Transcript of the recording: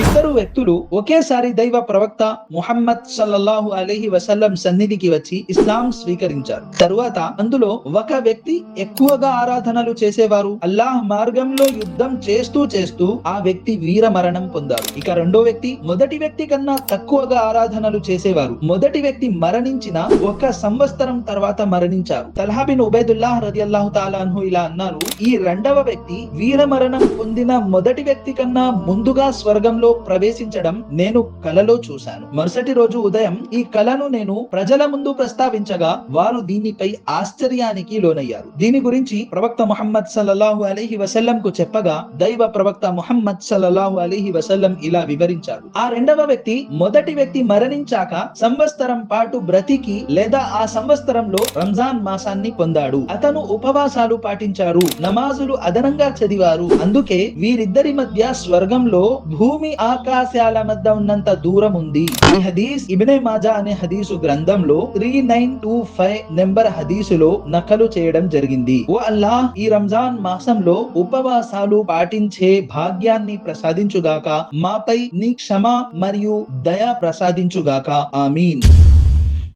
ఇద్దరు వ్యక్తులు ఒకేసారి దైవ ప్రవక్త ముహమ్మద్ సల్లల్లాహు అలైహి వసల్లం సన్నిధికి వచ్చి ఇస్లాం స్వీకరించారు. తరువాత అందులో ఒక వ్యక్తి ఎక్కువగా ఆరాధనలు చేసేవారు. అల్లాహ్ మార్గంలో యుద్ధం చేస్తూ చేస్తూ ఆ వ్యక్తి వీర మరణం పొందారు. ఇక రెండో వ్యక్తి మొదటి వ్యక్తి కన్నా తక్కువగా ఆరాధనలు చేసేవారు. మొదటి వ్యక్తి మరణించిన 1 సంవత్సరం తర్వాత మరణించారు. తల్హా బిన్ ఉబైదుల్లాహ్ రదియల్లాహు తఆలా అన్హు ఇలా అన్నారు, ఈ రెండవ వ్యక్తి వీర మరణం పొందిన మొదటి వ్యక్తి కన్నా ముందుగా స్వర్గంలో ప్రవేశించడం నేను కలలో చూశాను. మరుసటి రోజు ఉదయం ఈ కలను నేను ప్రజల ముందు ప్రస్తావించగా వారు దీనిపై ఆశ్చర్యానికి లోనయ్యారు. దీని గురించి ప్రవక్త ముహమ్మద్ సల్లల్లాహు అలైహి వసల్లం కు చెప్పగా దైవ ప్రవక్త ముహమ్మద్ సల్లల్లాహు అలైహి వసల్లం ఇలా వివరించారు, ఆ రెండవ వ్యక్తి మొదటి వ్యక్తి మరణించాక సంవత్సరం పాటు బ్రతికి లేదా ఆ సంవత్సరంలో రంజాన్ మాసాన్ని పొందాడు. అతను ఉపవాసాలు పాటించారు, నమాజులు అదనంగా చదివారు. అందుకే వీరిద్దరి మధ్య స్వర్గంలో భూమి ఆకాశాల మధ్య ఉన్నంత దూరం ఉంది. ఈ హదీస్ ఇబ్నే మాజా అనే హదీసు గ్రంథంలో 3925 నెంబర్ హదీసులో నకలు చేయడం జరిగింది. ఓ అల్లాహ్, ఈ రంజాన్ మాసంలో ఉపవాసాలు పాటించే భాగ్యాన్ని ప్రసాదించుగాక, మాపై నీ క్షమ మరియు దయ ప్రసాదించుగాక. ఆమీన్.